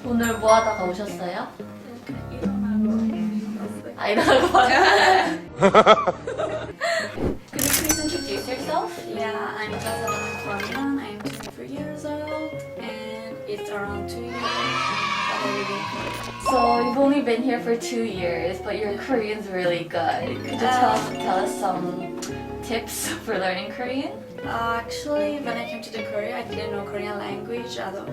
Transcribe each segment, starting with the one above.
오늘 뭐 하다가 오셨어요? 일어나고 일어나고 왔어요. Could you please introduce yourself? Yeah, I'm Korean. I'm 23 years old and it's around 2 years that I live in Korea. So you've only been here for 2 years, but your Korean's really good. Could you tell us some tips for learning Korean? Actually, when I came to Korea, I didn't know Korean language at all.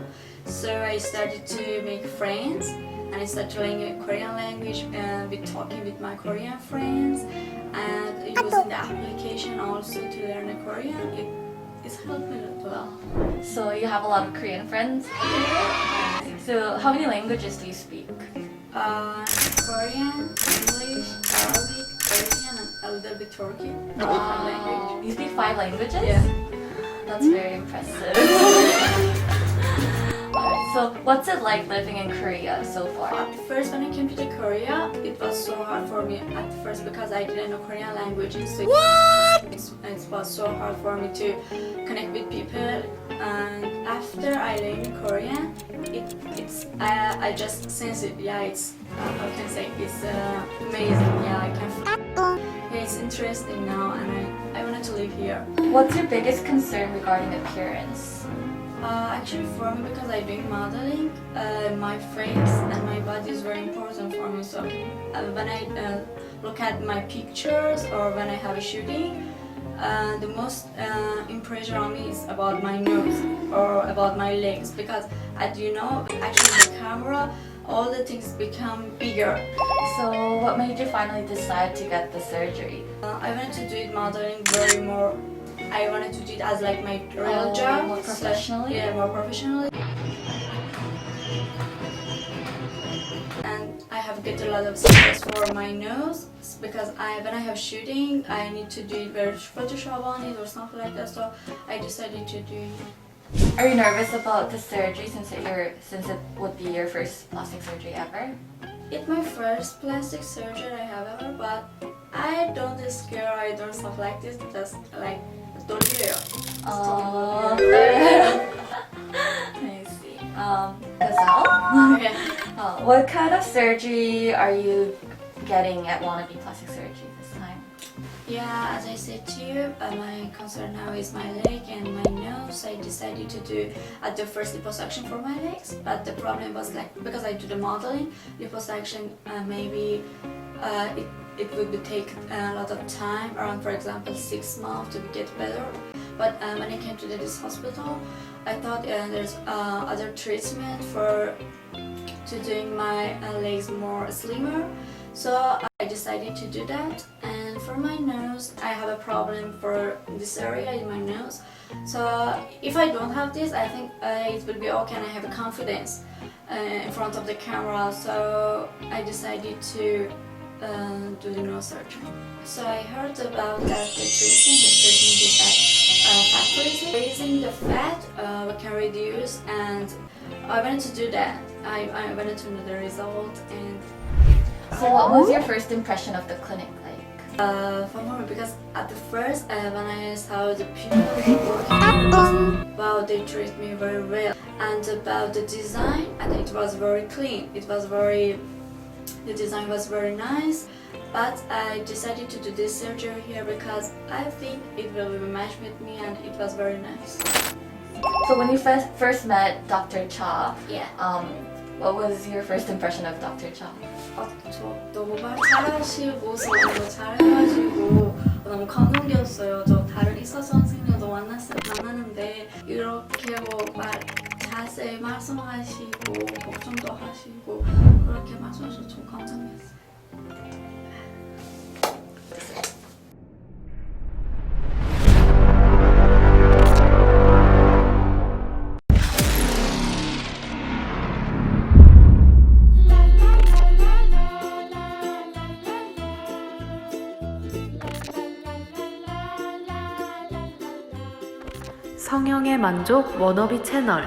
So I started to make friends and I started learning Korean language with talking with my Korean friends and using the application also to learn Korean. It's helped me a lot. So you have a lot of Korean friends here? So how many languages do you speak? Korean, English, Arabic, Persian, and a little bit Turkey. Wow. You speak 5 languages? Yeah. That's very impressive. Alright, so what's it like living in Korea so far? At first, when I came to Korea, it was so hard for me at first because I didn't know Korean language. So it was so hard for me to connect with people. And after I learned Korean, I just sense it. Yeah, it's how can I say it's amazing. Yeah, I can. Yeah, it's interesting now, and I wanted to live here. What's your biggest concern regarding appearance? Actually, for me, because I'm doing modeling, my face and my body is very important for me. So when I look at my pictures or when I have a shooting, the most impression on me is about my nose or about my legs because, as you know, actually the camera, all the things become bigger. So what made you finally decide to get the surgery? I wanted to do it modeling very more. I wanted to do it as like my real job. More professionally? Yeah, more professionally. And I have get a lot of stress for my nose because when I have shooting, I need to do it very Photoshop on it or something like that. So I decided to do it. Are you nervous about the surgery since it would be your first plastic surgery ever? It's my first plastic surgery I have ever, but I don't scare. I don't stuff like this. Just like 떨려요. Oh, I see. Gazelle? What kind of surgery are you getting at Wannabe Plastic Surgery this time? Yeah, as I said to you, my concern now is my leg and my nose. I decided to do at the first liposuction for my legs, but the problem was like because I do the modeling, liposuction maybe it would take a lot of time, around for example 6 months to get better. But when I came to this hospital, I thought there's other treatment to doing my legs more slimmer. So I decided to do that. And for my nose, I have a problem for this area in my nose. So if I don't have this, I think it will be okay and I have confidence in front of the camera. So I decided to do the nose surgery. So I heard about that the treatment is that fat freezing. Raising the fat we can reduce, and I wanted to do that. I wanted to know the result. And So what was your first impression of the clinic like? for me, because at the first when I saw the people working, wow, they treat me very well. And about the design, and it was very clean. The design was very nice. But I decided to do this surgery here because I think it will match with me, and it was very nice. So when you first met Dr. Cha, Yeah. what was your first impression of Dr. Cha? 저 너무 말 잘하시고 너무 잘해가지고 너무 감동이었어요. 저 다른 의사 선생님도 만났는데 이렇게 말 자세히 말씀하시고 걱정도 하시고 그렇게 말씀하셔서 좀 감동이었어요. 성형의 만족 워너비 채널